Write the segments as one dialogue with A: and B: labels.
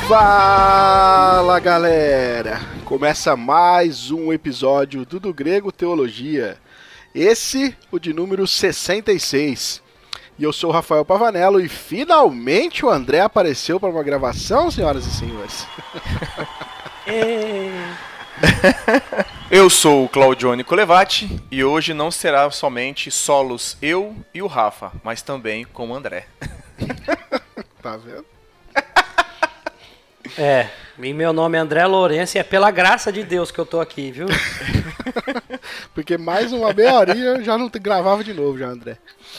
A: Fala, galera! Começa mais um episódio do Grego Teologia. Esse, o de número 66. E eu sou o Rafael Pavanello e finalmente o André apareceu para uma gravação, senhoras e senhores.
B: Eu sou o Claudione Colevati e hoje não será somente solos eu e o Rafa, mas também com o André.
A: Tá vendo?
C: E meu nome é André Lourenço e é pela graça de Deus que eu tô aqui, viu?
A: Porque mais uma meia horinha eu já não gravava de novo já, André.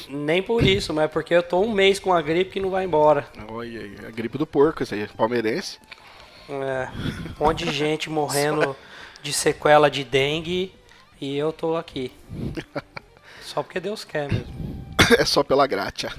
C: Nem por isso, mas porque eu tô um mês com a gripe que não vai embora.
A: Olha aí, a gripe do porco, isso aí, palmeirense.
C: Um monte de gente morrendo de sequela de dengue e eu tô aqui. Só porque Deus quer mesmo.
A: É só pela graça.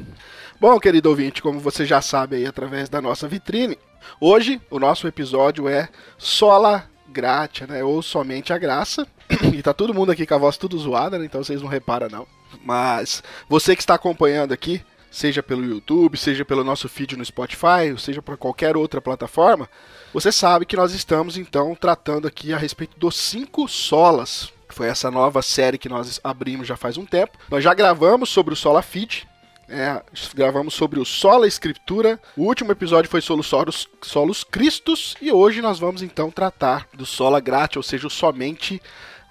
A: Bom, querido ouvinte, como você já sabe aí através da nossa vitrine, hoje o nosso episódio é Sola Gratia, né? Ou Somente a Graça. E tá todo mundo aqui com a voz tudo zoada, né? Então vocês não reparam não. Mas você que está acompanhando aqui, seja pelo YouTube, seja pelo nosso feed no Spotify, ou seja para qualquer outra plataforma, você sabe que nós estamos então tratando aqui a respeito dos 5 solas. Foi essa nova série que nós abrimos já faz um tempo. Nós já gravamos sobre o Sola Fide. Gravamos sobre o Sola Escritura. O último episódio foi sobre Solos Christus. E hoje nós vamos então tratar do Sola Gratia, ou seja, o Somente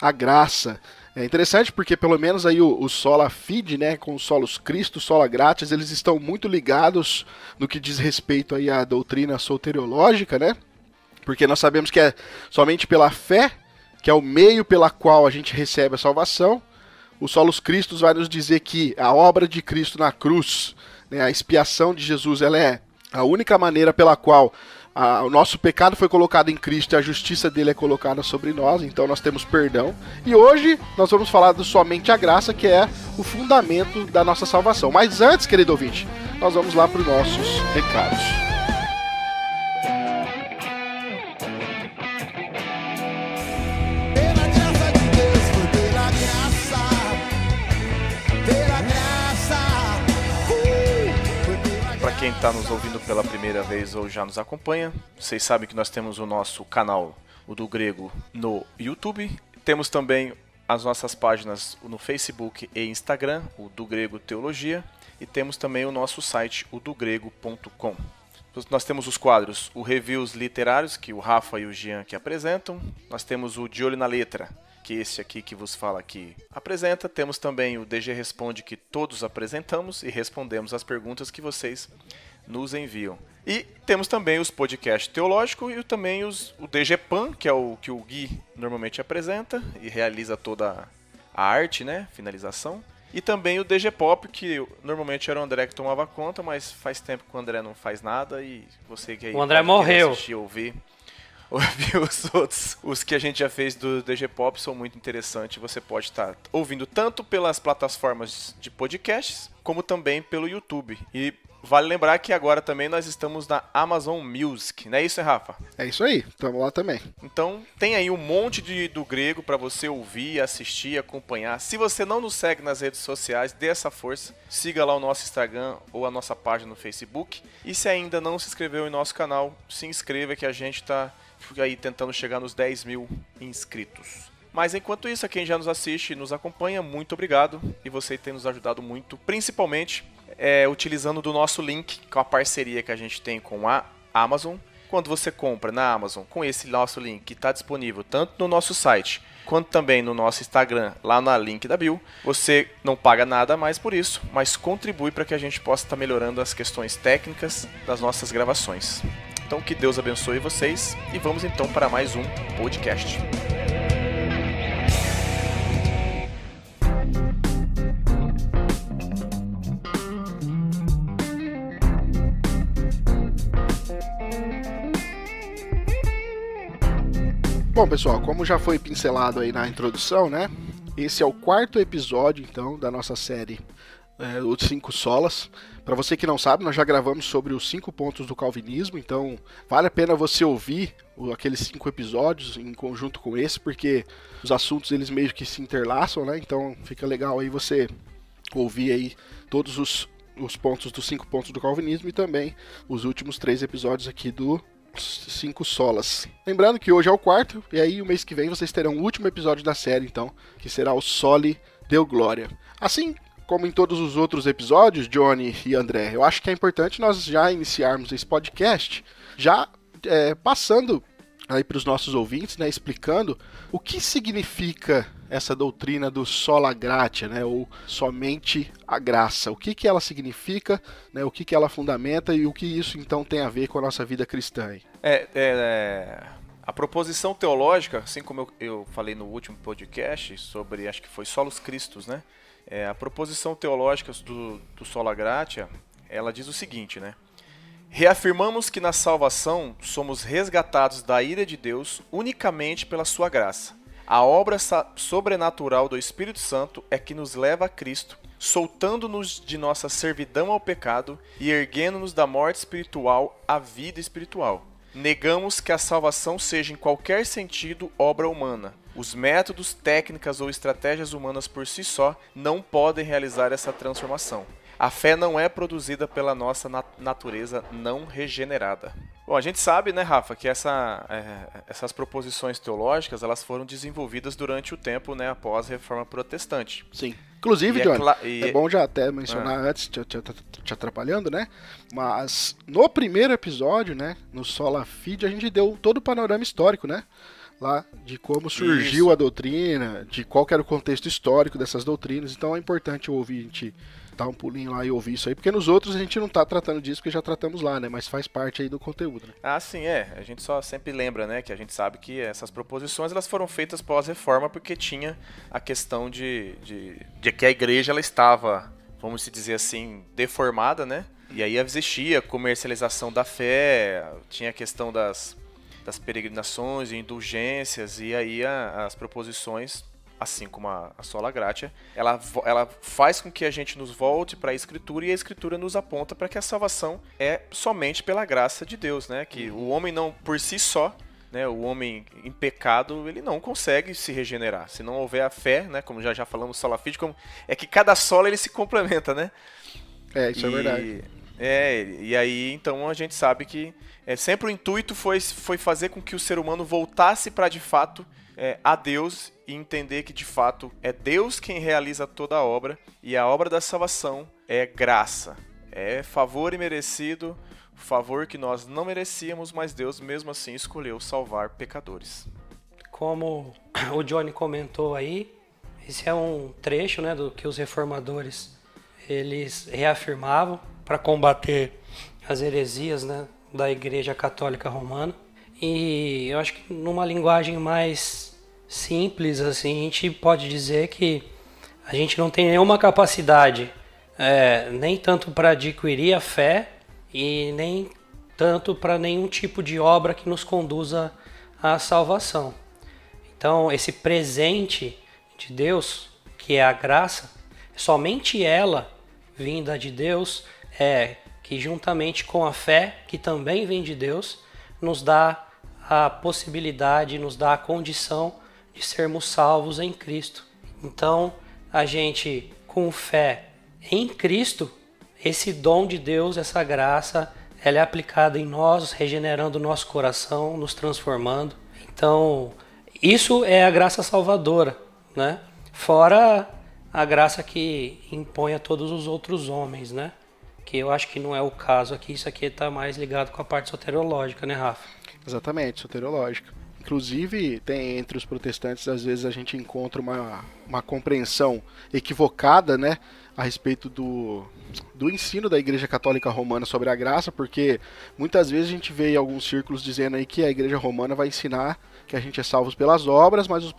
A: a Graça. É interessante porque pelo menos aí o Sola Fide, né, com o Solos Christus, Sola Gratia, eles estão muito ligados no que diz respeito aí à doutrina soteriológica, né? Porque nós sabemos que é somente pela fé, que é o meio pela qual a gente recebe a salvação. O Solos Christus vai nos dizer que a obra de Cristo na cruz, né, a expiação de Jesus, ela é a única maneira pela qual o nosso pecado foi colocado em Cristo e a justiça dele é colocada sobre nós, então nós temos perdão. E hoje nós vamos falar do Somente a Graça, que é o fundamento da nossa salvação. Mas antes, querido ouvinte, nós vamos lá para os nossos recados.
B: Quem está nos ouvindo pela primeira vez ou já nos acompanha, vocês sabem que nós temos o nosso canal, o do Grego, no YouTube. Temos também as nossas páginas no Facebook e Instagram, o do Grego Teologia. E temos também o nosso site, o dogrego.com. Nós temos os quadros, o Reviews Literários, que o Rafa e o Jean que apresentam. Nós temos o De Olho na Letra, que esse aqui que vos fala aqui apresenta. Temos também o DG Responde, que todos apresentamos e respondemos as perguntas que vocês nos enviam. E temos também os podcasts teológicos e também o DG Pan, que é o que o Gui normalmente apresenta e realiza toda a arte, né, finalização. E também o DG Pop, que normalmente era o André que tomava conta, mas faz tempo que o André não faz nada e você que aí
C: o André morreu.
B: Assistir, ouvir os outros, os que a gente já fez do DG Pop são muito interessantes. Você pode estar ouvindo tanto pelas plataformas de podcasts, como também pelo YouTube. E vale lembrar que agora também nós estamos na Amazon Music, não é isso, Rafa?
A: É isso aí, estamos lá também.
B: Então tem aí um monte do grego para você ouvir, assistir, acompanhar. Se você não nos segue nas redes sociais, dê essa força. Siga lá o nosso Instagram ou a nossa página no Facebook. E se ainda não se inscreveu em nosso canal, se inscreva que a gente está aí tentando chegar nos 10 mil inscritos. Mas enquanto isso, a quem já nos assiste e nos acompanha, muito obrigado. E você tem nos ajudado muito, principalmente utilizando do nosso link, com a parceria que a gente tem com a Amazon. Quando você compra na Amazon com esse nosso link, que está disponível tanto no nosso site, quanto também no nosso Instagram, lá na link da bio, você não paga nada mais por isso, mas contribui para que a gente possa estar melhorando as questões técnicas das nossas gravações. Então que Deus abençoe vocês e vamos então para mais um podcast.
A: Bom, pessoal, como já foi pincelado aí na introdução, né? Esse é o 4º episódio, então, da nossa série os 5 solas. Para você que não sabe, nós já gravamos sobre os 5 pontos do calvinismo, então vale a pena você ouvir aqueles 5 episódios em conjunto com esse, porque os assuntos eles meio que se interlaçam, né? Então fica legal aí você ouvir aí todos os pontos dos 5 pontos do calvinismo e também os últimos 3 episódios aqui do 5 solas. Lembrando que hoje é o 4º, e aí o mês que vem vocês terão o último episódio da série, então, que será o Soli Deo Gloria. Assim como em todos os outros episódios, Johnny e André, eu acho que é importante nós já iniciarmos esse podcast, já passando aí para os nossos ouvintes, né, explicando o que significa essa doutrina do sola gratia, né, ou somente a graça. O que ela significa, né, o que ela fundamenta e o que isso então tem a ver com a nossa vida cristã.
B: A proposição teológica, assim como eu falei no último podcast sobre, acho que foi Solus Christus, né? A proposição teológica do sola gratia, ela diz o seguinte, né? Reafirmamos que na salvação somos resgatados da ira de Deus unicamente pela sua graça. A obra sobrenatural do Espírito Santo é que nos leva a Cristo, soltando-nos de nossa servidão ao pecado e erguendo-nos da morte espiritual à vida espiritual. Negamos que a salvação seja em qualquer sentido obra humana. Os métodos, técnicas ou estratégias humanas por si só não podem realizar essa transformação. A fé não é produzida pela nossa natureza não regenerada. Bom, a gente sabe, né, Rafa, que essas proposições teológicas elas foram desenvolvidas durante o tempo, né, após a Reforma Protestante.
A: Sim. Inclusive, Johnny, é bom já até mencionar antes, te atrapalhando, né? Mas no primeiro episódio, né, no Sola Fide, a gente deu todo o panorama histórico, né? Lá de como surgiu a doutrina, de qual que era o contexto histórico dessas doutrinas. Então é importante o ouvinte dar um pulinho lá e ouvir isso aí, porque nos outros a gente não tá tratando disso, porque já tratamos lá, né? Mas faz parte aí do conteúdo, né?
B: Ah, sim, a gente só sempre lembra, né? Que a gente sabe que essas proposições elas foram feitas pós-reforma porque tinha a questão de que a igreja ela estava, vamos dizer assim, deformada, né? E aí existia comercialização da fé, tinha a questão das peregrinações e indulgências, e aí as proposições, assim como a sola gratia, ela faz com que a gente nos volte para a Escritura, e a Escritura nos aponta para que a salvação é somente pela graça de Deus, né? Que o homem não, por si só, né, o homem em pecado, ele não consegue se regenerar. Se não houver a fé, né, como já falamos sola fide, é que cada sola ele se complementa, né?
A: Isso é verdade.
B: E aí, então, a gente sabe que sempre o intuito foi fazer com que o ser humano voltasse para, de fato, a Deus e entender que, de fato, é Deus quem realiza toda a obra, e a obra da salvação é graça, é favor imerecido, favor que nós não merecíamos, mas Deus, mesmo assim, escolheu salvar pecadores.
C: Como o Johnny comentou aí, esse é um trecho, né, do que os reformadores eles reafirmavam para combater as heresias, né, da Igreja Católica Romana. E eu acho que numa linguagem mais simples, assim, a gente pode dizer que a gente não tem nenhuma capacidade, nem tanto para adquirir a fé e nem tanto para nenhum tipo de obra que nos conduza à salvação. Então, esse presente de Deus, que é a graça, somente ela, vinda de Deus, que juntamente com a fé, que também vem de Deus, nos dá a possibilidade, nos dá a condição de sermos salvos em Cristo. Então, a gente, com fé em Cristo, esse dom de Deus, essa graça, ela é aplicada em nós, regenerando o nosso coração, nos transformando. Então, isso é a graça salvadora, né? Fora a graça que impõe a todos os outros homens, né? Que eu acho que não é o caso aqui, isso aqui está mais ligado com a parte soteriológica, né, Rafa?
A: Exatamente, soteriológica. Inclusive, tem entre os protestantes, às vezes a gente encontra uma compreensão equivocada, né, a respeito do ensino da Igreja Católica Romana sobre a graça, porque muitas vezes a gente vê em alguns círculos dizendo aí que a Igreja Romana vai ensinar que a gente é salvo pelas obras, mas os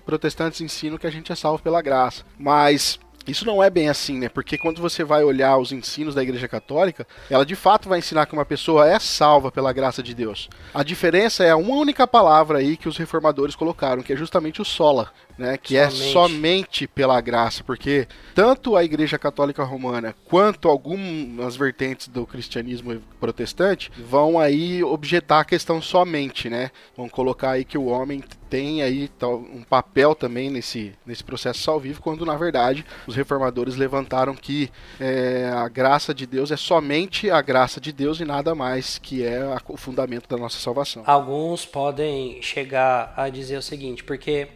A: protestantes ensinam que a gente é salvo pela graça. Mas isso não é bem assim, né? Porque quando você vai olhar os ensinos da Igreja Católica, ela de fato vai ensinar que uma pessoa é salva pela graça de Deus. A diferença é uma única palavra aí que os reformadores colocaram, que é justamente o sola. né, que é somente pela graça, porque tanto a Igreja Católica Romana quanto algumas vertentes do cristianismo protestante vão aí objetar a questão somente, né? Vão colocar aí que o homem tem aí um papel também nesse processo salvífico, quando na verdade os reformadores levantaram que a graça de Deus é somente a graça de Deus e nada mais, que é o fundamento da nossa salvação.
C: Alguns podem chegar a dizer o seguinte, porque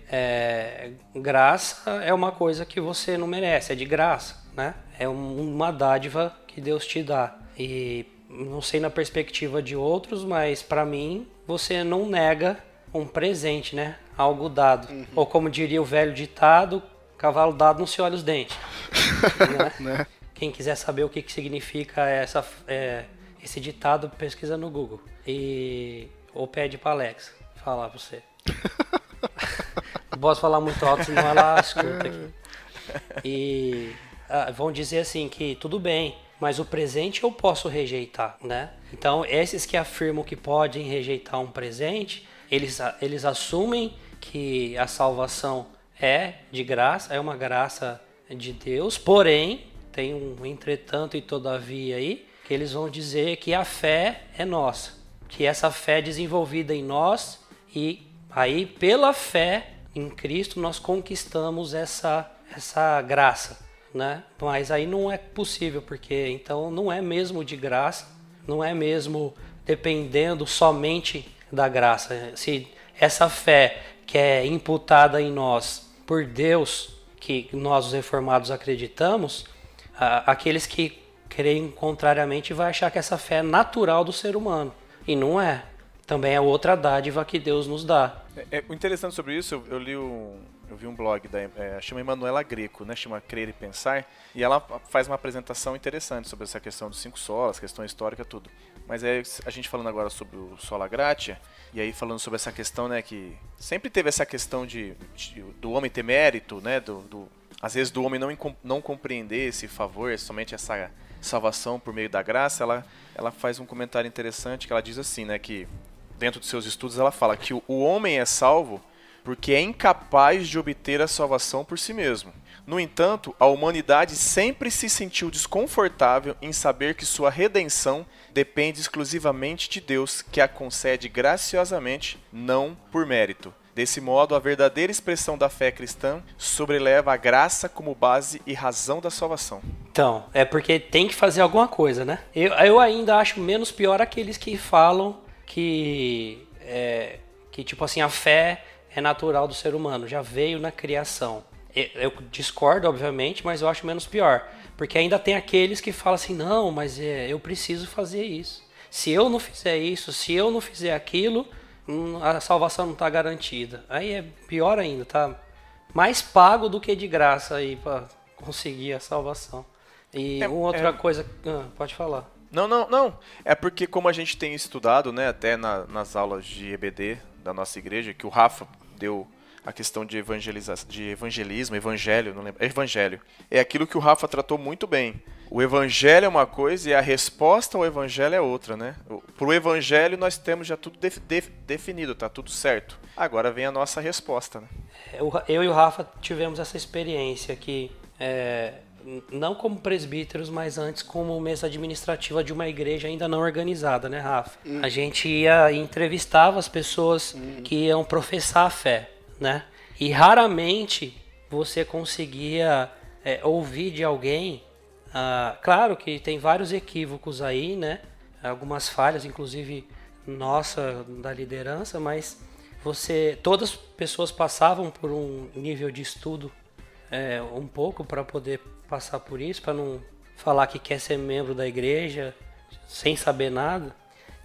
C: graça é uma coisa que você não merece, é de graça, né? É uma dádiva que Deus te dá. E não sei na perspectiva de outros, mas para mim você não nega um presente, né? Algo dado. Uhum. Ou como diria o velho ditado, cavalo dado não se olha os dentes. Né? Quem quiser saber o que significa esse ditado, pesquisa no Google. Ou pede pra Alexa falar pra você. Não posso falar muito alto, senão ela escuta aqui. E vão dizer assim que tudo bem, mas o presente eu posso rejeitar, né? Então, esses que afirmam que podem rejeitar um presente, eles assumem que a salvação é de graça, é uma graça de Deus, porém, tem um entretanto e todavia aí, que eles vão dizer que a fé é nossa, que essa fé é desenvolvida em nós e aí, pela fé em Cristo, nós conquistamos essa graça, né? Mas aí não é possível, porque então não é mesmo de graça, não é mesmo dependendo somente da graça. Se essa fé que é imputada em nós por Deus, que nós os reformados acreditamos, aqueles que creem contrariamente vai achar que essa fé é natural do ser humano. E não é. Também é outra dádiva que Deus nos dá.
B: O interessante sobre isso, eu vi um blog chama Emanuela Greco, né? Chama Crer e Pensar, e ela faz uma apresentação interessante sobre essa questão dos 5 solas, questão histórica, tudo. Mas a gente falando agora sobre o sola gratia, e aí falando sobre essa questão, né, que sempre teve essa questão do homem ter mérito, né, às vezes do homem não compreender esse favor, somente essa salvação por meio da graça. Ela faz um comentário interessante que ela diz assim, né, que dentro dos seus estudos ela fala que o homem é salvo porque é incapaz de obter a salvação por si mesmo. No entanto, a humanidade sempre se sentiu desconfortável em saber que sua redenção depende exclusivamente de Deus, que a concede graciosamente, não por mérito. Desse modo, a verdadeira expressão da fé cristã sobreleva a graça como base e razão da salvação.
C: Então, é porque tem que fazer alguma coisa, né? Eu ainda acho menos pior aqueles que falam que tipo assim, a fé é natural do ser humano, já veio na criação. Eu discordo, obviamente, mas eu acho menos pior. Porque ainda tem aqueles que falam assim, não, mas eu preciso fazer isso. Se eu não fizer isso, se eu não fizer aquilo, a salvação não está garantida. Aí é pior ainda, tá mais pago do que de graça aí para conseguir a salvação. E outra coisa... pode falar.
B: Não. É porque como a gente tem estudado, né, até nas aulas de EBD da nossa igreja, que o Rafa deu a questão de evangelismo, evangelho, não lembro, evangelho. É aquilo que o Rafa tratou muito bem. O evangelho é uma coisa e a resposta ao evangelho é outra, né? Pro evangelho nós temos já tudo definido, tá tudo certo. Agora vem a nossa resposta, né?
C: Eu e o Rafa tivemos essa experiência que, não como presbíteros, mas antes como mesa administrativa de uma igreja ainda não organizada, né, Rafa? A gente ia e entrevistava as pessoas que iam professar a fé, né? E raramente você conseguia ouvir de alguém. Claro que tem vários equívocos aí, né? Algumas falhas, inclusive nossa da liderança, mas todas as pessoas passavam por um nível de estudo um pouco para poder passar por isso, para não falar que quer ser membro da igreja sem saber nada.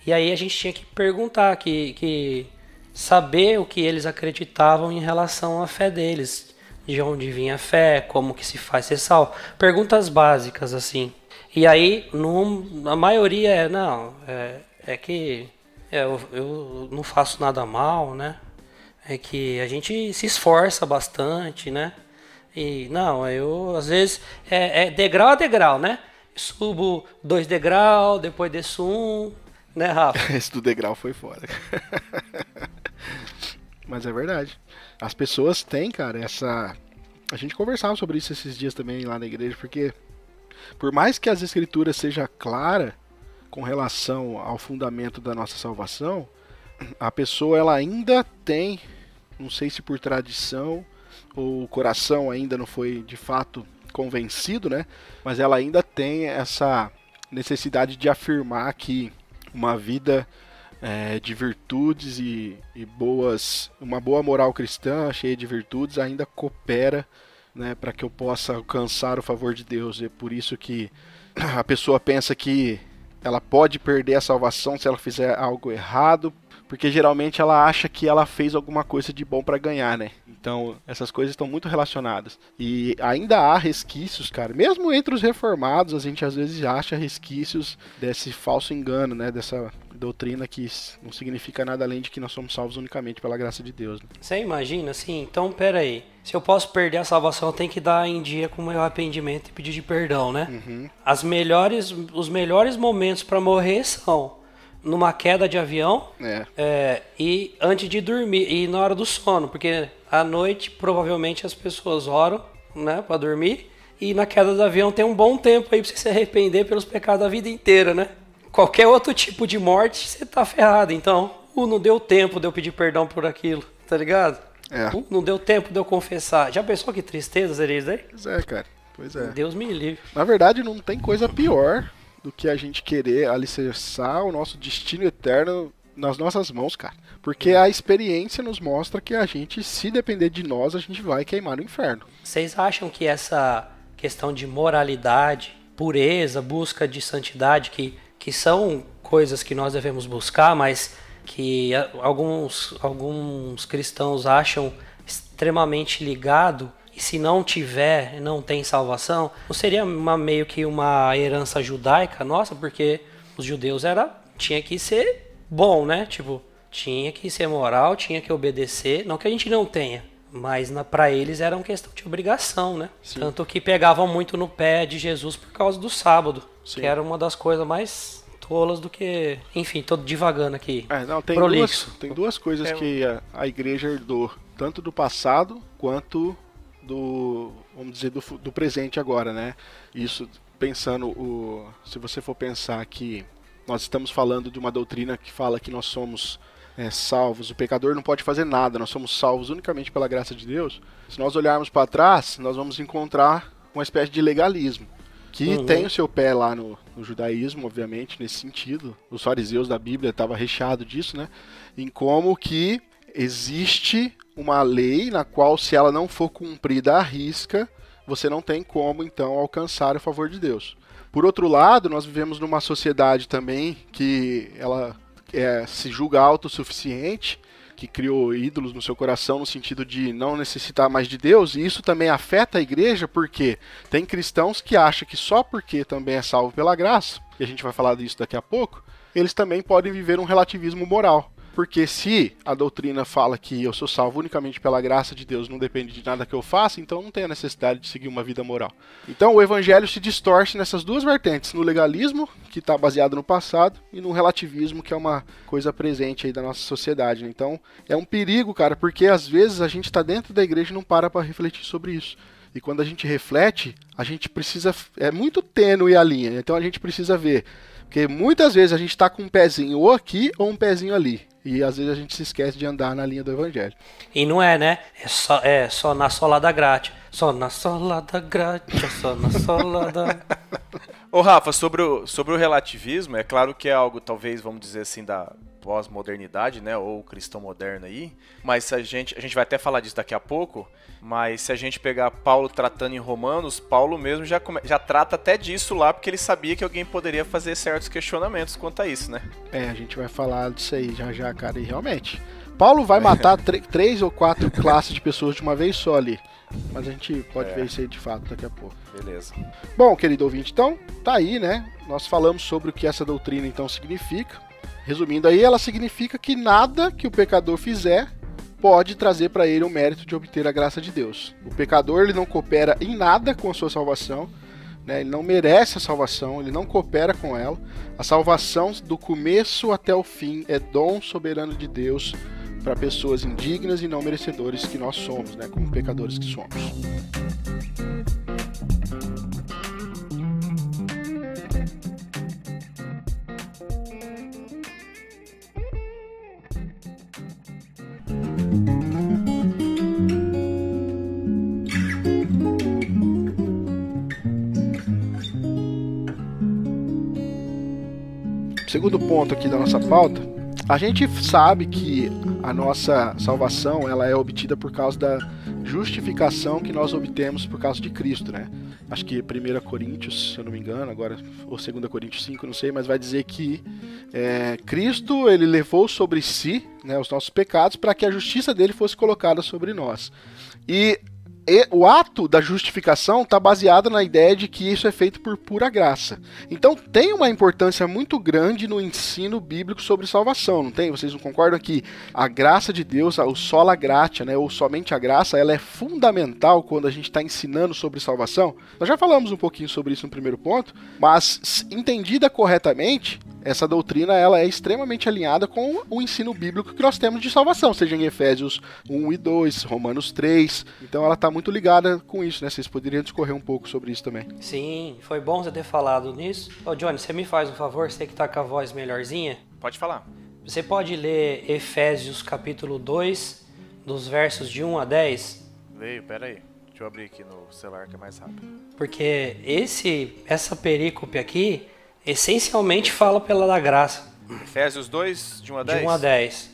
C: E aí a gente tinha que perguntar, que saber o que eles acreditavam em relação à fé deles, de onde vinha a fé, como que se faz ser salvo, perguntas básicas assim. E aí a maioria é que eu não faço nada mal, né? É que a gente se esforça bastante, né? E eu às vezes degrau a degrau, né? Subo 2 degraus, depois desço 1, né, Rafa?
A: Esse do degrau foi fora. Mas é verdade. As pessoas têm, cara, essa... A gente conversava sobre isso esses dias também lá na igreja, porque por mais que as escrituras sejam claras com relação ao fundamento da nossa salvação, a pessoa ela ainda tem, não sei se por tradição ou o coração ainda não foi de fato convencido, né? Mas ela ainda tem essa necessidade de afirmar que uma vida de virtudes e uma boa moral cristã, cheia de virtudes, ainda coopera, né, para que eu possa alcançar o favor de Deus. É por isso que a pessoa pensa que ela pode perder a salvação se ela fizer algo errado, porque geralmente ela acha que ela fez alguma coisa de bom para ganhar, né? Então essas coisas estão muito relacionadas. E ainda há resquícios, cara. Mesmo entre os reformados, a gente às vezes acha resquícios desse falso engano, né? Dessa doutrina que não significa nada além de que nós somos salvos unicamente pela graça de Deus. Né?
C: Você imagina, assim, então pera aí. Se eu posso perder a salvação, eu tenho que dar em dia com o meu arrependimento e pedir de perdão, né?
A: Uhum.
C: Os melhores momentos para morrer são numa queda de avião e antes de dormir e na hora do sono, porque à noite provavelmente as pessoas oram, né, para dormir, e na queda do avião tem um bom tempo aí para você se arrepender pelos pecados da vida inteira, né? Qualquer outro tipo de morte, você tá ferrado. Então, não deu tempo de eu pedir perdão por aquilo, tá ligado? Não deu tempo de eu confessar. Já pensou que tristeza seria isso daí?
A: Pois é, cara. Pois é.
C: Deus me livre.
A: Na verdade, não tem coisa pior do que a gente querer alicerçar o nosso destino eterno nas nossas mãos, cara. Porque a experiência nos mostra que a gente, se depender de nós, a gente vai queimar no inferno.
C: Vocês acham que essa questão de moralidade, pureza, busca de santidade, que são coisas que nós devemos buscar, mas que alguns cristãos acham extremamente ligado, e se não tiver, não tem salvação, não seria meio que uma herança judaica nossa? Porque os judeus tinha que ser bom, né? Tipo, tinha que ser moral, tinha que obedecer, não que a gente não tenha, mas para eles era uma questão de obrigação, né? Sim. Tanto que pegavam muito no pé de Jesus por causa do sábado. Sim. Que era uma das coisas mais tolas do que... Enfim, tô divagando aqui.
A: Tem duas coisas que a igreja herdou, tanto do passado quanto vamos dizer, do presente agora, né? Isso pensando, se você for pensar que nós estamos falando de uma doutrina que fala que nós somos salvos, o pecador não pode fazer nada, nós somos salvos unicamente pela graça de Deus. Se nós olharmos para trás, nós vamos encontrar uma espécie de legalismo, que tem o seu pé lá no judaísmo, obviamente, nesse sentido. Os fariseus da Bíblia estavam recheados disso, né? Em como que existe uma lei na qual, se ela não for cumprida à risca, você não tem como, então, alcançar o favor de Deus. Por outro lado, nós vivemos numa sociedade também que ela se julga autossuficiente, que criou ídolos no seu coração no sentido de não necessitar mais de Deus, e isso também afeta a igreja, porque tem cristãos que acham que só porque também é salvo pela graça, e a gente vai falar disso daqui a pouco, eles também podem viver um relativismo moral. Porque se a doutrina fala que eu sou salvo unicamente pela graça de Deus, não depende de nada que eu faça, então não tem a necessidade de seguir uma vida moral. Então o evangelho se distorce nessas duas vertentes, no legalismo, que está baseado no passado, e no relativismo, que é uma coisa presente aí da nossa sociedade. Então é um perigo, cara, porque às vezes a gente está dentro da igreja e não para refletir sobre isso. E quando a gente reflete, a gente precisa... É muito tênue a linha, então a gente precisa ver. Porque muitas vezes a gente está com um pezinho ou aqui ou um pezinho ali. E às vezes a gente se esquece de andar na linha do evangelho.
C: E não é, né? É só na solada grátis. Só na solada grátis, só na solada...
B: Ô Rafa, sobre o relativismo, é claro que é algo, talvez, vamos dizer assim, da pós-modernidade, né? Ou cristão moderno aí. Mas a gente vai até falar disso daqui a pouco. Mas se a gente pegar Paulo tratando em Romanos, Paulo mesmo já trata até disso lá, porque ele sabia que alguém poderia fazer certos questionamentos quanto a isso, né?
A: A gente vai falar disso aí já, cara. E realmente, Paulo vai matar 3 ou 4 classes de pessoas de uma vez só ali. Mas a gente pode ver isso aí de fato daqui a pouco.
B: Beleza.
A: Bom, querido ouvinte, então, tá aí, né? Nós falamos sobre o que essa doutrina então significa. Resumindo aí, ela significa que nada que o pecador fizer pode trazer para ele o mérito de obter a graça de Deus. O pecador, ele não coopera em nada com a sua salvação, né? Ele não merece a salvação, ele não coopera com ela. A salvação, do começo até o fim, é dom soberano de Deus para pessoas indignas e não merecedores que nós somos, né, como pecadores que somos. Segundo ponto aqui da nossa pauta, a gente sabe que a nossa salvação ela é obtida por causa da justificação que nós obtemos por causa de Cristo, né? Acho que 1 Coríntios, se eu não me engano, agora, ou 2 Coríntios 5, não sei, mas vai dizer que Cristo ele levou sobre si, né, os nossos pecados para que a justiça dele fosse colocada sobre nós. E o ato da justificação está baseado na ideia de que isso é feito por pura graça. Então tem uma importância muito grande no ensino bíblico sobre salvação, não tem? Vocês não concordam que a graça de Deus, o sola gratia, né, ou somente a graça, ela é fundamental quando a gente está ensinando sobre salvação? Nós já falamos um pouquinho sobre isso no primeiro ponto, mas entendida corretamente, essa doutrina ela é extremamente alinhada com o ensino bíblico que nós temos de salvação, seja em Efésios 1 e 2, Romanos 3. Então ela está muito ligada com isso, né? Vocês poderiam discorrer um pouco sobre isso também.
C: Sim, foi bom você ter falado nisso. Ô Johnny, você me faz um favor, você que tá com a voz melhorzinha?
B: Pode falar.
C: Você pode ler Efésios capítulo 2, dos versos de 1 a 10?
B: Veio, pera aí. Deixa eu abrir aqui no celular que é mais rápido.
C: Porque essa perícope aqui, essencialmente fala pela da graça.
B: Efésios 2, de 1 a 10?
C: De 1 a 10,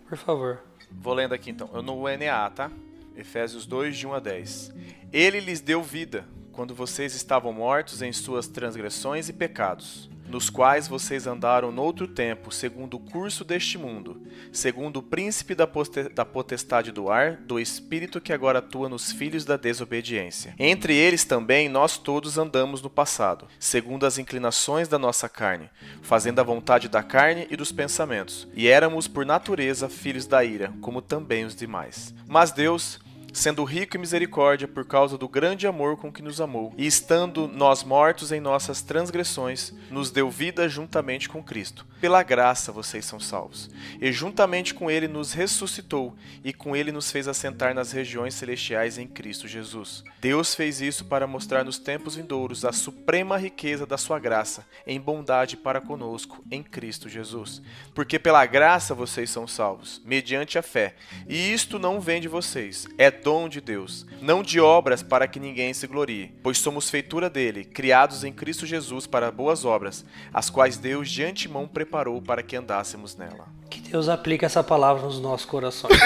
C: por favor.
B: Vou lendo aqui então. Eu no NA, tá? Efésios 2, de 1 a 10. Ele lhes deu vida, quando vocês estavam mortos em suas transgressões e pecados, nos quais vocês andaram noutro tempo, segundo o curso deste mundo, segundo o príncipe da potestade do ar, do espírito que agora atua nos filhos da desobediência. Entre eles também nós todos andamos no passado, segundo as inclinações da nossa carne, fazendo a vontade da carne e dos pensamentos, e éramos por natureza filhos da ira, como também os demais. Mas Deus, sendo rico em misericórdia por causa do grande amor com que nos amou, e estando nós mortos em nossas transgressões, nos deu vida juntamente com Cristo. Pela graça vocês são salvos. E juntamente com ele nos ressuscitou, e com ele nos fez assentar nas regiões celestiais em Cristo Jesus. Deus fez isso para mostrar nos tempos vindouros a suprema riqueza da sua graça, em bondade para conosco, em Cristo Jesus. Porque pela graça vocês são salvos, mediante a fé. E isto não vem de vocês, é dom de Deus, não de obras para que ninguém se glorie, pois somos feitura dele, criados em Cristo Jesus para boas obras, as quais Deus de antemão preparou para que andássemos nela.
C: Que Deus aplique essa palavra nos nossos corações.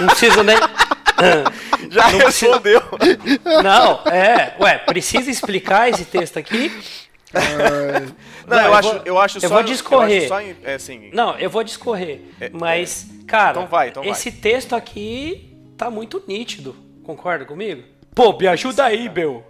C: Não preciso nem...
B: Já não respondeu.
C: Não, precisa explicar esse texto aqui?
B: Não, eu acho só...
C: Eu vou discorrer.
B: Assim,
C: não, eu vou discorrer. Mas, cara,
B: então vai.
C: Esse texto aqui tá muito nítido. Concorda comigo? Pô, me ajuda aí, meu.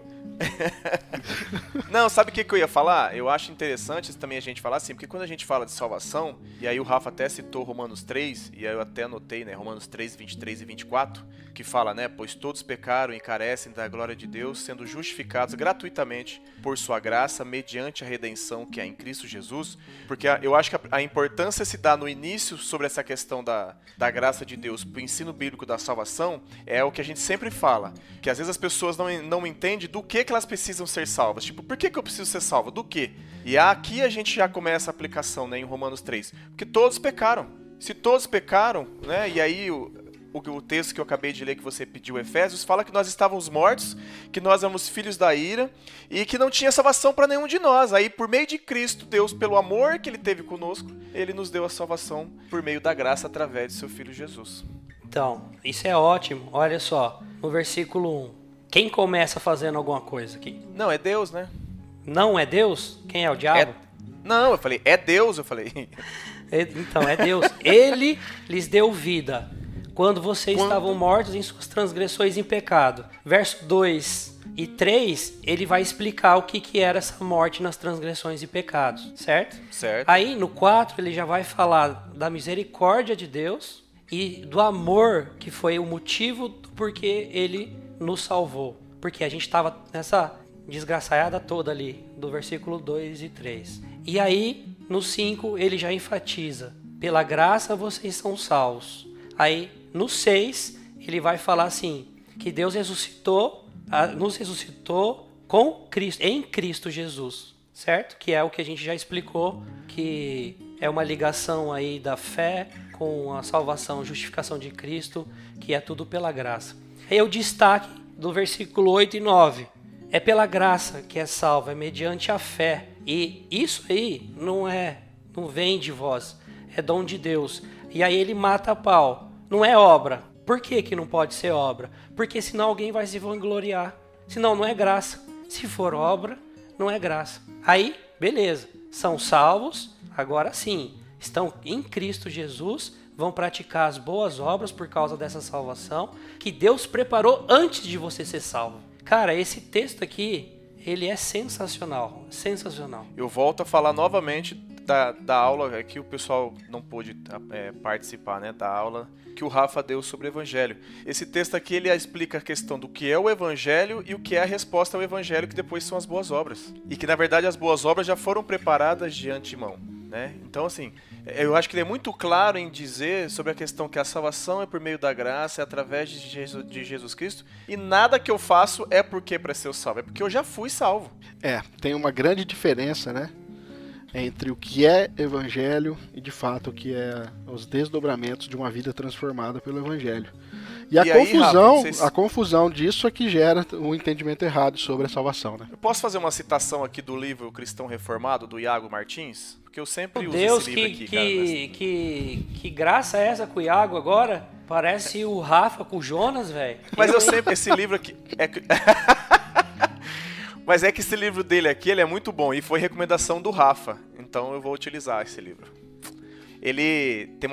B: Não, sabe o que eu ia falar? Eu acho interessante também a gente falar assim, porque quando a gente fala de salvação, e aí o Rafa até citou Romanos 3, e aí eu até anotei, né, Romanos 3, 23 e 24, que fala, né, pois todos pecaram e carecem da glória de Deus, sendo justificados gratuitamente por sua graça, mediante a redenção que há em Cristo Jesus, porque eu acho que a importância se dá no início sobre essa questão da graça de Deus, pro ensino bíblico da salvação, é o que a gente sempre fala, que às vezes as pessoas não entendem do que elas precisam ser salvas. Tipo, por que eu preciso ser salvo? Do quê? E aqui a gente já começa a aplicação, né, em Romanos 3. Porque todos pecaram. Se todos pecaram, né, e aí o texto que eu acabei de ler que você pediu, Efésios, fala que nós estávamos mortos, que nós éramos filhos da ira e que não tinha salvação para nenhum de nós. Aí, por meio de Cristo, Deus, pelo amor que ele teve conosco, ele nos deu a salvação por meio da graça através de seu Filho Jesus.
C: Então, isso é ótimo. Olha só, no versículo 1. Quem começa fazendo alguma coisa aqui?
B: Não, é Deus, né?
C: Não é Deus? Quem é o diabo?
B: Não, eu falei, é Deus, eu falei.
C: Então, é Deus. Ele lhes deu vida quando vocês estavam mortos em suas transgressões e pecado. Verso 2 e 3, ele vai explicar o que era essa morte nas transgressões e pecados, certo?
B: Certo.
C: Aí, no 4, ele já vai falar da misericórdia de Deus e do amor, que foi o motivo do porquê ele nos salvou. Porque a gente estava nessa desgraçaiada toda ali, do versículo 2 e 3. E aí, no 5, ele já enfatiza pela graça vocês são salvos. Aí, no 6, ele vai falar assim, que Deus nos ressuscitou com Cristo, em Cristo Jesus, certo? Que é o que a gente já explicou, que é uma ligação aí da fé com a salvação, justificação de Cristo, que é tudo pela graça. Aí o destaque do versículo 8 e 9. É pela graça que é salvo, é mediante a fé. E isso aí não vem de vós, é dom de Deus. E aí ele mata a pau. Não é obra. Por que não pode ser obra? Porque senão alguém vai se vangloriar. Senão não é graça. Se for obra, não é graça. Aí, beleza. São salvos, agora sim. Estão em Cristo Jesus, vão praticar as boas obras por causa dessa salvação que Deus preparou antes de você ser salvo. Cara, esse texto aqui, ele é sensacional. Sensacional.
B: Eu volto a falar novamente da aula que o pessoal não pôde participar, né, da aula que o Rafa deu sobre o Evangelho. Esse texto aqui, ele explica a questão do que é o Evangelho e o que é a resposta ao Evangelho, que depois são as boas obras. E que, na verdade, as boas obras já foram preparadas de antemão, né? Então, assim, eu acho que ele é muito claro em dizer sobre a questão que a salvação é por meio da graça, é através de Jesus Cristo, e nada que eu faço é porque para ser salvo, é porque eu já fui salvo.
A: Tem uma grande diferença, né? Entre o que é evangelho e, de fato, o que é os desdobramentos de uma vida transformada pelo evangelho. E a confusão disso é que gera um entendimento errado sobre a salvação, né?
B: Eu posso fazer uma citação aqui do livro Cristão Reformado, do Iago Martins? Porque eu sempre uso
C: Deus,
B: esse livro aqui, cara.
C: Que graça é essa com o Iago agora? Parece o Rafa com o Jonas, velho.
B: Mas eu sempre, esse livro aqui... Mas é que esse livro dele aqui, ele é muito bom e foi recomendação do Rafa, então eu vou utilizar esse livro. Ele tem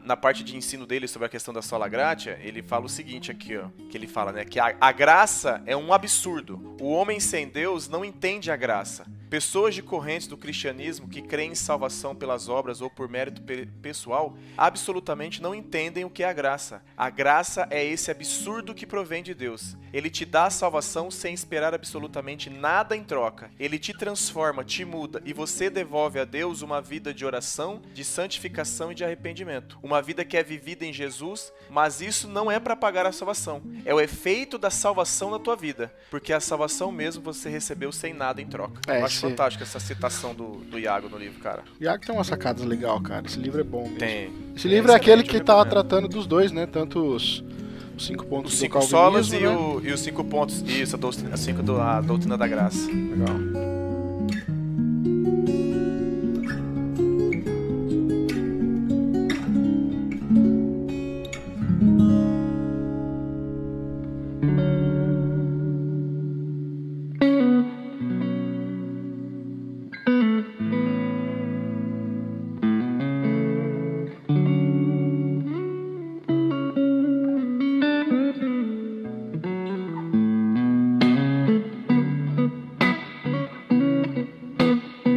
B: na parte de ensino dele sobre a questão da sola gratia, ele fala o seguinte aqui, ó, que ele fala, né, que a graça é um absurdo. O homem sem Deus não entende a graça. Pessoas de correntes do cristianismo que creem em salvação pelas obras ou por mérito pessoal, absolutamente não entendem o que é a graça. A graça é esse absurdo que provém de Deus. Ele te dá a salvação sem esperar absolutamente nada em troca. Ele te transforma, te muda e você devolve a Deus uma vida de oração, de santificação e de arrependimento. Uma vida que é vivida em Jesus, mas isso não é para pagar a salvação. É o efeito da salvação na tua vida, porque a salvação mesmo você recebeu sem nada em troca. Eu acho fantástico essa citação do Iago no livro, cara.
A: O Iago tem umas sacadas legais, cara. Esse livro é bom mesmo.
B: Tem.
A: Esse livro é aquele que tá tratando dos dois, né? Tanto os 5 pontos do calvinismo,
B: solas
A: né?
B: e os 5 pontos. Isso, a doutrina da graça.
A: Legal.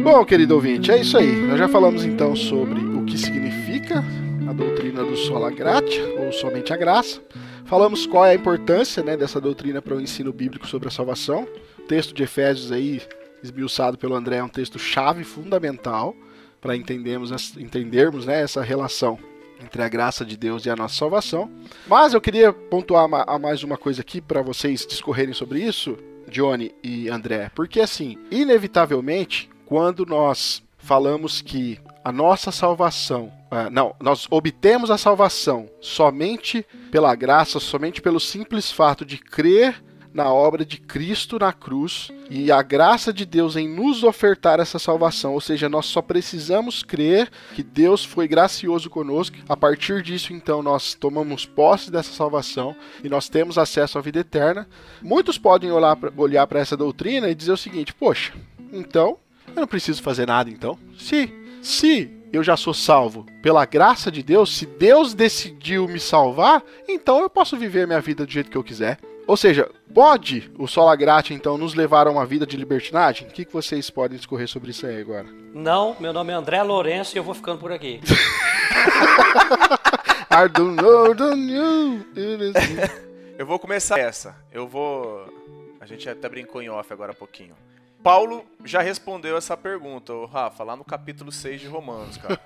A: Bom, querido ouvinte, é isso aí. Nós já falamos então sobre o que significa a doutrina do sola gratia, ou somente a graça. Falamos qual é a importância, né, dessa doutrina para o ensino bíblico sobre a salvação. O texto de Efésios aí, esmiuçado pelo André, é um texto chave, fundamental, para entendermos, né, essa relação entre a graça de Deus e a nossa salvação. Mas eu queria pontuar mais uma coisa aqui para vocês discorrerem sobre isso, Johnny e André. Porque assim, inevitavelmente, quando nós falamos que a nossa salvação, nós obtemos a salvação somente pela graça, somente pelo simples fato de crer na obra de Cristo na cruz e a graça de Deus em nos ofertar essa salvação, ou seja, nós só precisamos crer que Deus foi gracioso conosco. A partir disso, então, nós tomamos posse dessa salvação e nós temos acesso à vida eterna. Muitos podem olhar para essa doutrina e dizer o seguinte: poxa, então eu não preciso fazer nada, então. Se eu já sou salvo pela graça de Deus, se Deus decidiu me salvar, então eu posso viver a minha vida do jeito que eu quiser. Ou seja, pode o sola gratia, então, nos levar a uma vida de libertinagem? O que vocês podem discorrer sobre isso aí agora?
C: Não, meu nome é André Lourenço e eu vou ficando por aqui.
A: I don't know.
B: Eu vou começar essa. A gente até brincou em off agora há pouquinho. Paulo já respondeu essa pergunta, Rafa, lá no capítulo 6 de Romanos, cara.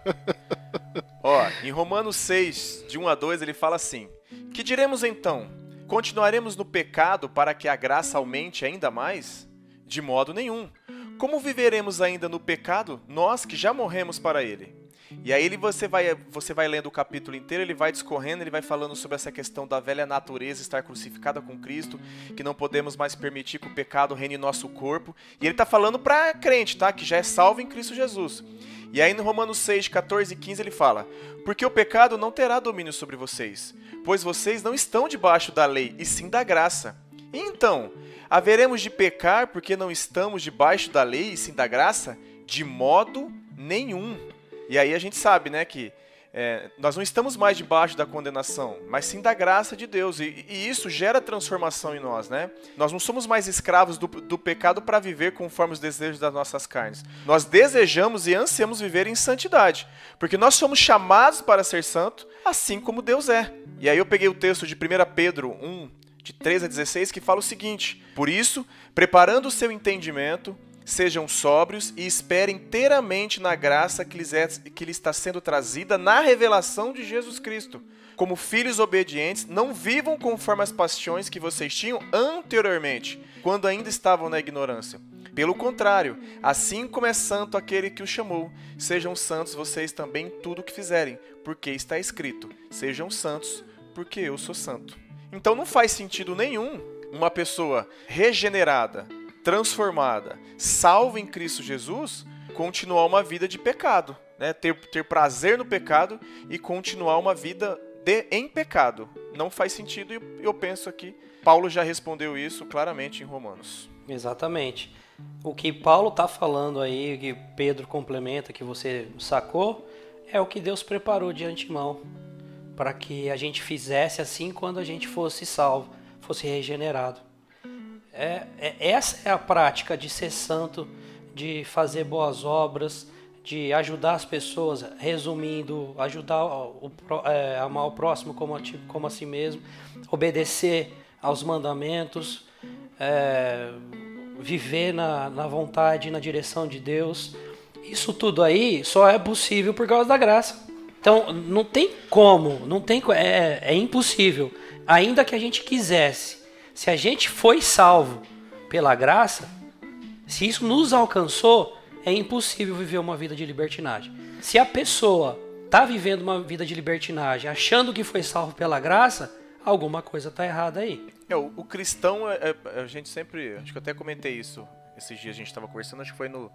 B: Ó, em Romanos 6, de 1 a 2, ele fala assim: que diremos então? Continuaremos no pecado para que a graça aumente ainda mais? De modo nenhum. Como viveremos ainda no pecado, nós que já morremos para ele? E aí você vai lendo o capítulo inteiro, ele vai discorrendo, ele vai falando sobre essa questão da velha natureza estar crucificada com Cristo, que não podemos mais permitir que o pecado reine em nosso corpo. E ele está falando para crente, tá? Que já é salvo em Cristo Jesus. E aí no Romanos 6, 14 e 15 ele fala: porque o pecado não terá domínio sobre vocês, pois vocês não estão debaixo da lei, e sim da graça. E então, haveremos de pecar porque não estamos debaixo da lei e sim da graça? De modo nenhum. E aí a gente sabe, né, que nós não estamos mais debaixo da condenação, mas sim da graça de Deus. E isso gera transformação em nós, né? Nós não somos mais escravos do pecado para viver conforme os desejos das nossas carnes. Nós desejamos e ansiamos viver em santidade, porque nós somos chamados para ser santo, assim como Deus é. E aí eu peguei o texto de 1 Pedro 1, de 13 a 16, que fala o seguinte: por isso, preparando o seu entendimento, sejam sóbrios e esperem inteiramente na graça que lhes está sendo trazida na revelação de Jesus Cristo. Como filhos obedientes, não vivam conforme as paixões que vocês tinham anteriormente, quando ainda estavam na ignorância. Pelo contrário, assim como é santo aquele que o chamou, sejam santos vocês também em tudo o que fizerem, porque está escrito: sejam santos, porque eu sou santo. Então não faz sentido nenhum uma pessoa regenerada, transformada, salva em Cristo Jesus, continuar uma vida de pecado, né? Ter prazer no pecado e continuar uma vida em pecado. Não faz sentido, e eu penso que Paulo já respondeu isso claramente em Romanos.
C: Exatamente. O que Paulo está falando aí, que Pedro complementa, que você sacou, é o que Deus preparou de antemão, para que a gente fizesse assim quando a gente fosse salvo, fosse regenerado. Essa é a prática de ser santo, de fazer boas obras, de ajudar as pessoas, resumindo, ajudar amar o próximo como a si mesmo, obedecer aos mandamentos, viver na vontade e na direção de Deus. Isso tudo aí só é possível por causa da graça. Então não tem como, é impossível, ainda que a gente quisesse. Se a gente foi salvo pela graça, se isso nos alcançou, é impossível viver uma vida de libertinagem. Se a pessoa está vivendo uma vida de libertinagem, achando que foi salvo pela graça, alguma coisa está errada aí.
B: O cristão, a gente sempre, acho que eu até comentei isso esses dias, a gente estava conversando, acho que foi no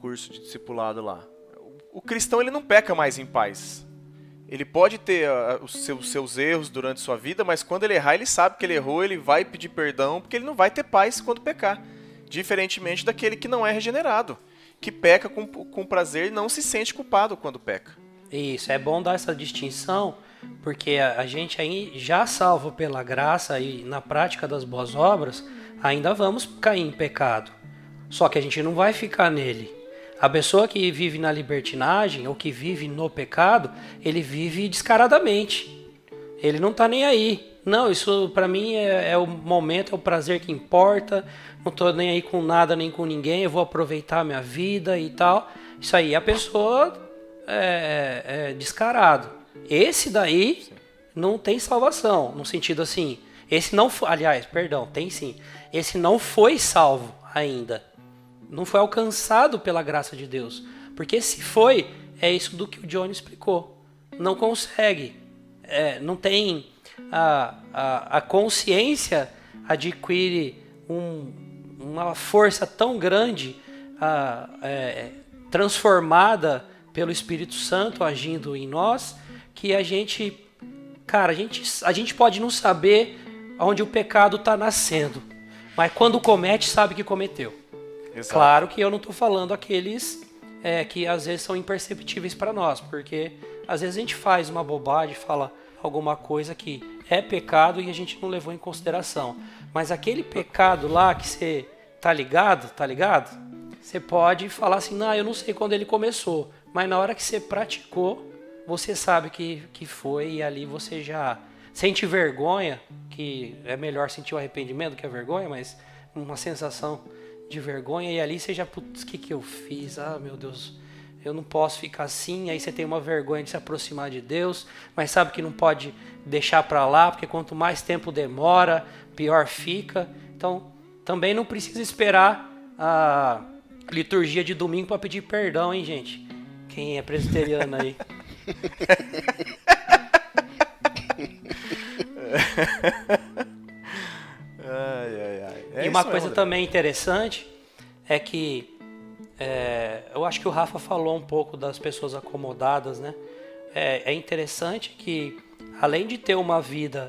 B: curso de discipulado lá. O cristão, ele não peca mais em paz. Ele pode ter os seus erros durante sua vida, mas quando ele errar, ele sabe que ele errou, ele vai pedir perdão, porque ele não vai ter paz quando pecar. Diferentemente daquele que não é regenerado, que peca com prazer e não se sente culpado quando peca.
C: Isso, é bom dar essa distinção, porque a gente aí já salvo pela graça e na prática das boas obras, ainda vamos cair em pecado. Só que a gente não vai ficar nele. A pessoa que vive na libertinagem ou que vive no pecado, ele vive descaradamente. Ele não está nem aí. Não, isso para mim é o momento, é o prazer que importa. Não estou nem aí com nada, nem com ninguém. Eu vou aproveitar a minha vida e tal. Isso aí a pessoa é descarado. Esse daí não tem salvação. No sentido assim, esse não foi... Aliás, perdão, tem sim. Esse não foi salvo ainda. Não foi alcançado pela graça de Deus. Porque se foi, é isso do que o Johnny explicou. Não consegue. Não tem... A consciência adquire uma força tão grande, transformada pelo Espírito Santo agindo em nós, que a gente pode não saber onde o pecado está nascendo. Mas quando comete, sabe que cometeu. Exato. Claro que eu não estou falando aqueles que às vezes são imperceptíveis para nós, porque às vezes a gente faz uma bobagem, fala alguma coisa que é pecado e a gente não levou em consideração. Mas aquele pecado lá que você tá ligado? Você pode falar assim, não, eu não sei quando ele começou, mas na hora que você praticou, você sabe que foi, e ali você já sente vergonha, que é melhor sentir o arrependimento que a vergonha, mas uma sensação de vergonha, e ali você já, putz, o que eu fiz? Ah, meu Deus, eu não posso ficar assim, aí você tem uma vergonha de se aproximar de Deus, mas sabe que não pode deixar para lá, porque quanto mais tempo demora, pior fica. Então, também não precisa esperar a liturgia de domingo para pedir perdão, hein, gente? Quem é presbiteriano aí.
B: E
C: uma coisa também interessante é que eu acho que o Rafa falou um pouco das pessoas acomodadas, né? É interessante que, além de ter uma vida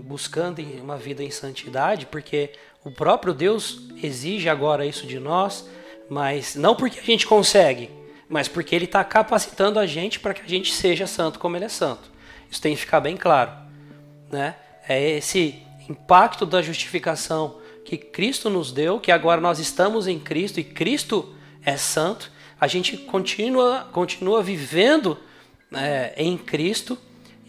C: buscando uma vida em santidade, porque o próprio Deus exige agora isso de nós, mas não porque a gente consegue, mas porque Ele está capacitando a gente para que a gente seja santo como Ele é santo. Isso tem que ficar bem claro, né? É esse impacto da justificação que Cristo nos deu, que agora nós estamos em Cristo e Cristo é santo, a gente continua vivendo em Cristo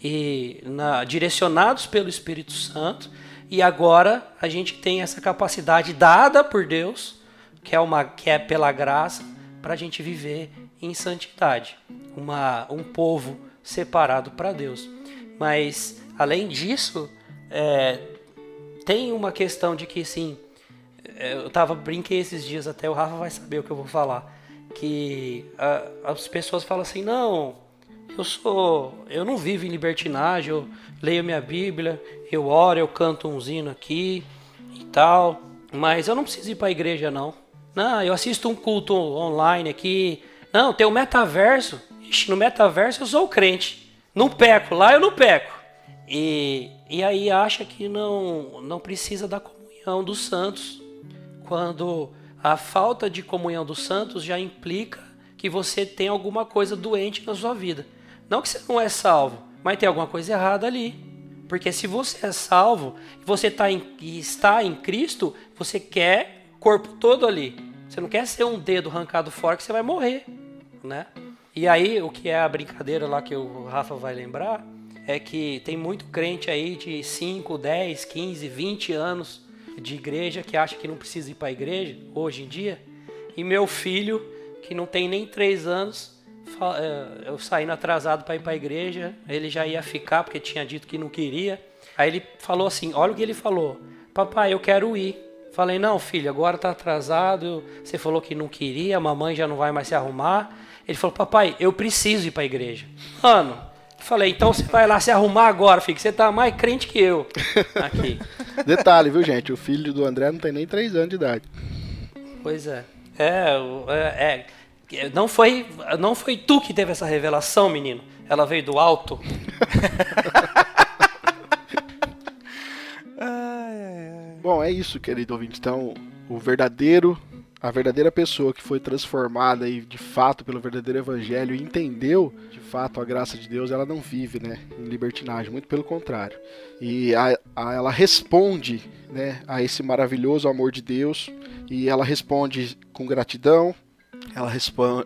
C: e direcionados pelo Espírito Santo, e agora a gente tem essa capacidade dada por Deus, que é pela graça, para a gente viver em santidade, um povo separado para Deus. Mas, além disso, tem uma questão de que, sim, brinquei esses dias, até o Rafa vai saber o que eu vou falar, que as pessoas falam assim, não, eu não vivo em libertinagem, eu leio minha Bíblia, eu oro, eu canto um hino aqui e tal, mas eu não preciso ir para a igreja, não. Não, eu assisto um culto online aqui. Não, tem o metaverso. Ixi, no metaverso eu sou crente. Não peco, lá eu não peco. E aí acha que não precisa da comunhão dos santos, quando a falta de comunhão dos santos já implica que você tem alguma coisa doente na sua vida. Não que você não é salvo, mas tem alguma coisa errada ali. Porque se você é salvo e você está em Cristo, você quer o corpo todo ali. Você não quer ser um dedo arrancado fora que você vai morrer, né? E aí, o que é a brincadeira lá que o Rafa vai lembrar, é que tem muito crente aí de 5, 10, 15, 20 anos de igreja que acha que não precisa ir para a igreja, hoje em dia. E meu filho, que não tem nem 3 anos, eu saindo atrasado para ir para a igreja, ele já ia ficar porque tinha dito que não queria. Aí ele falou assim, olha o que ele falou: papai, eu quero ir. Falei, não, filho, agora tá atrasado, você falou que não queria, a mamãe já não vai mais se arrumar. Ele falou, papai, eu preciso ir para a igreja. Mano, eu falei, então você vai lá se arrumar agora, filho, que você tá mais crente que eu aqui.
A: Detalhe, viu, gente, o filho do André não tem nem 3 anos de idade.
C: Pois é. Não foi tu que teve essa revelação, menino. Ela veio do alto.
A: Bom, é isso, querido ouvinte. Então, a verdadeira pessoa que foi transformada aí, de fato, pelo verdadeiro evangelho e entendeu, de fato, a graça de Deus, ela não vive, né, em libertinagem, muito pelo contrário. E ela responde, né, a esse maravilhoso amor de Deus, e ela responde com gratidão, ela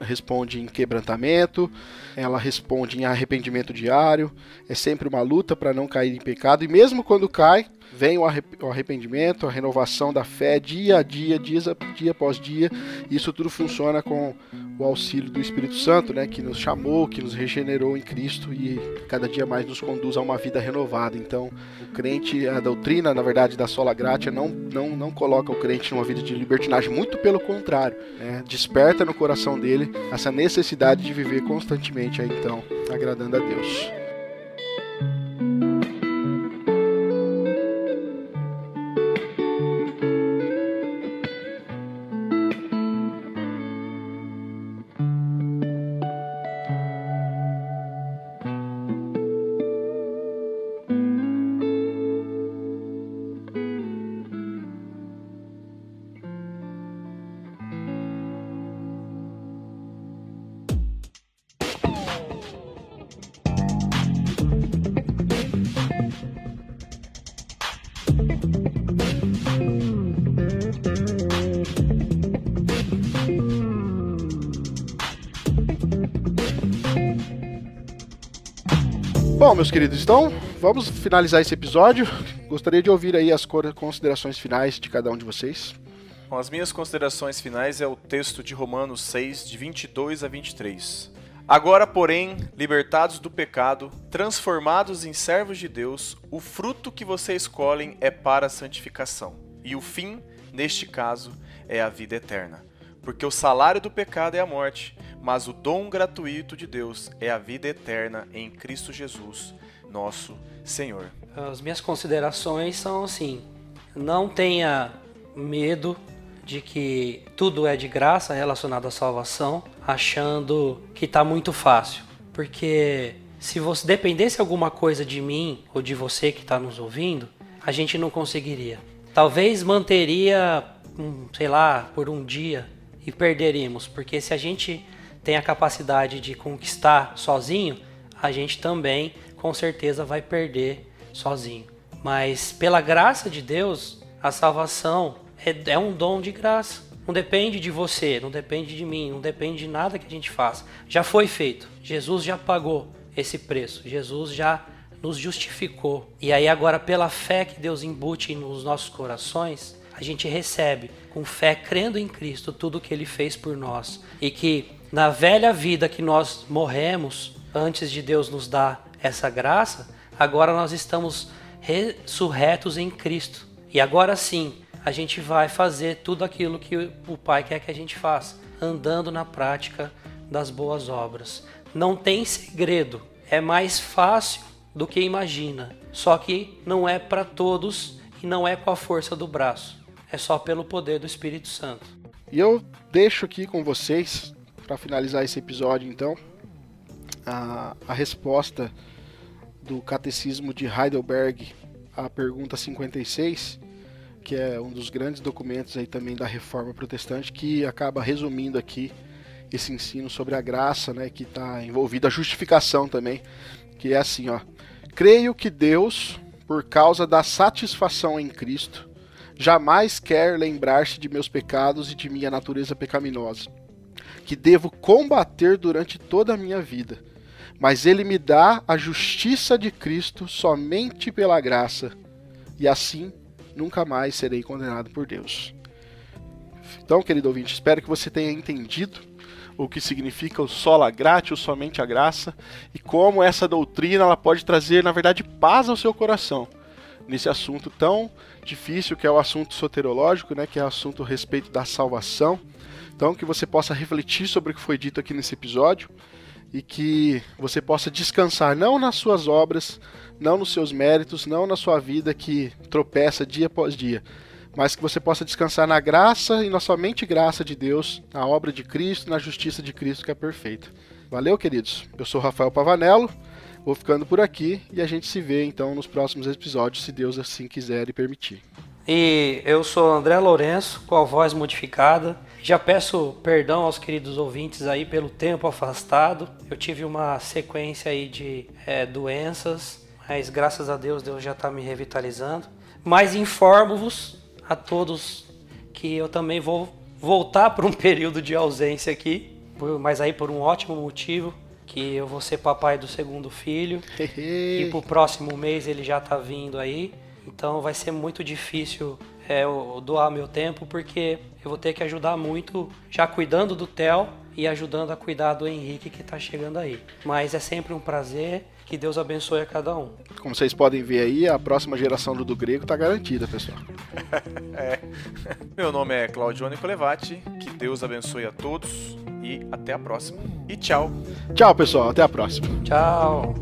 A: responde em quebrantamento, ela responde em arrependimento diário. É sempre uma luta para não cair em pecado, e mesmo quando cai, vem o arrependimento, a renovação da fé, dia a dia, dia após dia. Isso tudo funciona com o auxílio do Espírito Santo, né, que nos chamou, que nos regenerou em Cristo e cada dia mais nos conduz a uma vida renovada. Então, o crente, a doutrina, na verdade, da Sola Gratia não coloca o crente numa vida de libertinagem, muito pelo contrário, né, desperta no coração dele essa necessidade de viver constantemente, aí, então, agradando a Deus. Bom, meus queridos, então vamos finalizar esse episódio. Gostaria de ouvir aí as considerações finais de cada um de vocês.
B: Bom, as minhas considerações finais é o texto de Romanos 6, de 22 a 23. Agora, porém, libertados do pecado, transformados em servos de Deus, o fruto que vocês escolhem é para a santificação. E o fim, neste caso, é a vida eterna. Porque o salário do pecado é a morte, mas o dom gratuito de Deus é a vida eterna em Cristo Jesus, nosso Senhor.
C: As minhas considerações são assim: não tenha medo de que tudo é de graça relacionado à salvação, achando que está muito fácil. Porque se você dependesse alguma coisa de mim ou de você que está nos ouvindo, a gente não conseguiria. Talvez manteria, sei lá, por um dia e perderíamos. Porque se a gente tem a capacidade de conquistar sozinho, a gente também com certeza vai perder sozinho. Mas pela graça de Deus, a salvação é um dom de graça. Não depende de você, não depende de mim, não depende de nada que a gente faça. Já foi feito. Jesus já pagou esse preço. Jesus já nos justificou. E aí agora, pela fé que Deus embute nos nossos corações, a gente recebe, com fé, crendo em Cristo, tudo que Ele fez por nós. E que na velha vida que nós morremos, antes de Deus nos dar essa graça, agora nós estamos ressurretos em Cristo. E agora sim, a gente vai fazer tudo aquilo que o Pai quer que a gente faça, andando na prática das boas obras. Não tem segredo, é mais fácil do que imagina, só que não é para todos e não é com a força do braço, é só pelo poder do Espírito Santo.
A: E eu deixo aqui com vocês, para finalizar esse episódio então, a resposta do Catecismo de Heidelberg à pergunta 56, que é um dos grandes documentos aí também da Reforma Protestante, que acaba resumindo aqui esse ensino sobre a graça, né, que está envolvida a justificação também, que é assim, ó: creio que Deus, por causa da satisfação em Cristo, jamais quer lembrar-se de meus pecados e de minha natureza pecaminosa, que devo combater durante toda a minha vida, mas Ele me dá a justiça de Cristo somente pela graça, e assim nunca mais serei condenado por Deus. Então, querido ouvinte, espero que você tenha entendido o que significa o sola gratia, somente a graça, e como essa doutrina ela pode trazer, na verdade, paz ao seu coração, nesse assunto tão difícil que é o assunto soterológico, né, que é o assunto a respeito da salvação. Então, que você possa refletir sobre o que foi dito aqui nesse episódio, e que você possa descansar não nas suas obras, não nos seus méritos, não na sua vida que tropeça dia após dia, mas que você possa descansar na graça e na somente graça de Deus, na obra de Cristo, na justiça de Cristo que é perfeita. Valeu, queridos? Eu sou Rafael Pavanello, vou ficando por aqui e a gente se vê então nos próximos episódios, se Deus assim quiser e permitir.
C: E eu sou André Lourenço, com a voz modificada. Já peço perdão aos queridos ouvintes aí pelo tempo afastado. Eu tive uma sequência aí de doenças, mas graças a Deus, Deus já está me revitalizando. Mas informo-vos a todos que eu também vou voltar para um período de ausência aqui, mas aí por um ótimo motivo, que eu vou ser papai do segundo filho. E pro próximo mês ele já está vindo aí. Então vai ser muito difícil eu doar meu tempo, porque eu vou ter que ajudar muito, já cuidando do Theo e ajudando a cuidar do Henrique que está chegando aí. Mas é sempre um prazer, que Deus abençoe a cada um.
A: Como vocês podem ver aí, a próxima geração do Grego está garantida, pessoal.
B: Meu nome é Claudione Colevati, que Deus abençoe a todos e até a próxima. E tchau!
A: Tchau, pessoal, até a próxima.
C: Tchau!